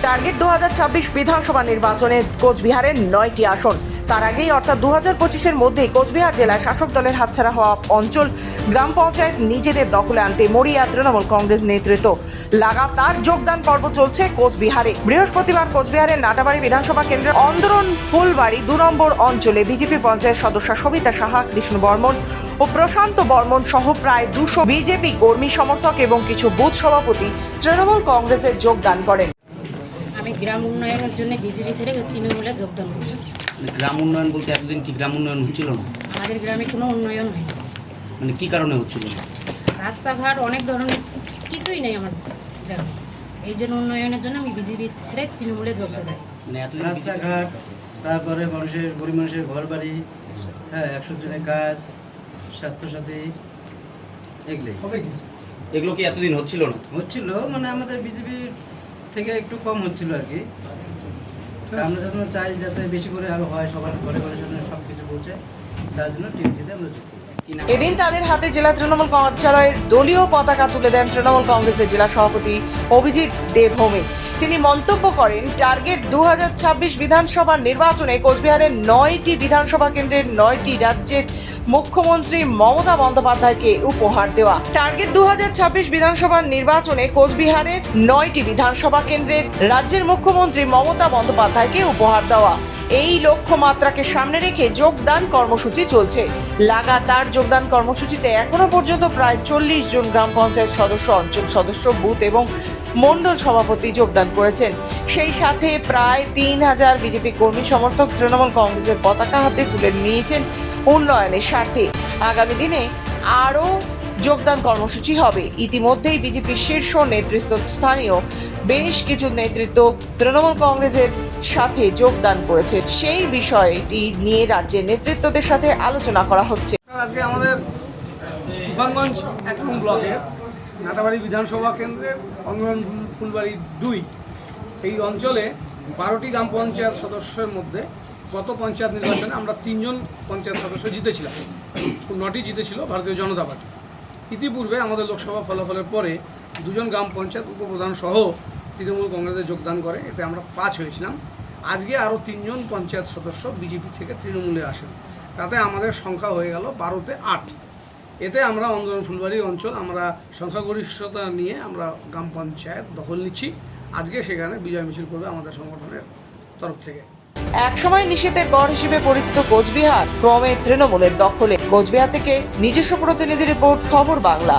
Target 2026 বিধানসভা নির্বাচনে কোচবিহারের 9টি আসন। তার আগেই অর্থাৎ 2025-এর মধ্যেই কোচবিহার জেলায় শাসক দলের হাতছাড়া হওয়া অঞ্চল গ্রাম পঞ্চায়েত নিজেদের দখলে আনতে মরিয়া তৃণমূল কংগ্রেস নেতৃত্ব। লাগাতার যোগদান পর্ব চলছে কোচবিহারে। বৃহস্পতিবার কোচবিহারের নাটাবাড়ি বিধানসভা কেন্দ্রের অন্দরন ফুলবাড়ি 2 নম্বর অঞ্চলে বিজেপি পঞ্চায়েত সদস্য সবিতা সাহা, কৃষ্ণ বর্মন ও প্রশান্ত বর্মন সহ প্রায় 200 বিজেপি কর্মী সমর্থক এবং কিছু বুথ সভাপতি তৃণমূল কংগ্রেসে যোগদান করেন। আমি গ্রাম উন্নয়নের জন্য বিজেপি ছেড়ে তৃণমূলে যোগদান করছি। গ্রাম উন্নয়ন বলতে এতদিন কি গ্রাম উন্নয়ন হচ্ছিল না? আমাদের গ্রামে কোনো উন্নয়ন হয়নি। মানে কি কারণে হচ্ছিল না? রাস্তাঘাট অনেক ধরনের কিছুই নেই আমার গ্রামে। এই জন্য উন্নয়নের জন্য আমি বিজেপি ছেড়ে তৃণমূলে যোগদান করি। মানে এতদিন রাস্তাঘাট, তারপরে গরিব মানুষের ঘর বাড়ি, হ্যাঁ 100 জনের কাজ, স্বাস্থ্যসাথী, এগুলো কি এতদিন হচ্ছিল না? হচ্ছিল, মানে আমাদের বিজেপি থেকে একটু কম হচ্ছিল আর কি। আমরা যখন চাই যাতে বেশি করে আরো হয়, সবার ঘরে ঘরে জন্য সব কিছু পৌঁছে, তার জন্য টিএমসিতে আমরা যুক্ত। এদিন তাদের হাতে জেলা তৃণমূল কার্যালয়ের দলীয় পতাকা তুলে দেন তৃণমূল কংগ্রেসের জেলা সভাপতি অভিজিৎ দেবভৌমিক। তিনি মন্তব্য করেন, টার্গেট 2026 বিধানসভা নির্বাচনে কোচবিহারের 9টি বিধানসভা কেন্দ্রের 9টি রাজ্যের মুখ্যমন্ত্রী মমতা বন্দ্যোপাধ্যায়কে উপহার দেওয়া। টার্গেট 2026 বিধানসভা নির্বাচনে কোচবিহারের 9টি বিধানসভা কেন্দ্রের রাজ্যের মুখ্যমন্ত্রী মমতা বন্দ্যোপাধ্যায়কে উপহার দেওয়া। এই লক্ষ্যমাত্রাকে সামনে রেখে যোগদান কর্মসূচি চলছে। লাগাতার যোগদান কর্মসূচিতে এখনো পর্যন্ত প্রায় 40 জন গ্রাম পঞ্চায়েত সদস্য, অঞ্চল সদস্য, বুথ এবং মণ্ডল সভাপতি যোগদান করেছেন। সেই সাথে প্রায় 3000 বিজেপি কর্মী সমর্থক তৃণমূল কংগ্রেসের পতাকা হাতে তুলে নিয়েছেন উন্নয়নের স্বার্থে। আগামী দিনে আরও যোগদান কর্মসূচি হবে। ইতিমধ্যেই বিজেপির শীর্ষ নেতৃত্বস্থানীয় বেশ কিছু নেতৃত্ব তৃণমূল কংগ্রেসের সাথে যোগদান করেছে। সেই বিষয়টি নিয়ে রাজ্যের নেতৃত্বদের সাথে আলোচনা করা হচ্ছে। আজকে আমাদের তুফানগঞ্জ 1 নং ব্লকের নাটাবাড়ি বিধানসভা কেন্দ্রের অন্দরন ফুলবাড়ি 2 এই অঞ্চলে 12টি গ্রাম পঞ্চায়েত সদস্যের মধ্যে গত পঞ্চায়েত নির্বাচনে আমরা 3 জন পঞ্চায়েত সদস্য জিতেছিলাম। 9টি জিতেছিল ভারতীয় জনতা পার্টি। ইতিপূর্বে আমাদের লোকসভা ফলাফলের পরে 2 জন গ্রাম পঞ্চায়েত উপপ্রধান সহ তৃণমূল কংগ্রেসে যোগদান করে, এতে আমরা 5 হয়েছিলাম। আজকে আরও 3 জন পঞ্চায়েত সদস্য বিজেপি থেকে তৃণমূলে আসেন, তাতে আমাদের সংখ্যা হয়ে গেল 12তে 8। এতে আমরা অন্দরন ফুলবাড়ি অঞ্চল আমরা সংখ্যাগরিষ্ঠতা নিয়ে আমরা গ্রাম পঞ্চায়েত দখল নিচ্ছি। আজকে সেখানে বিজয় মিছিল করবে আমাদের সংগঠনের তরফ থেকে। একসময় নিষেধের গড় হিসেবে পরিচিত কোচবিহার ক্রমে তৃণমূলের দখলে। কোচবিহার থেকে নিজস্ব প্রতিনিধি রিপোর্ট, খবর বাংলা।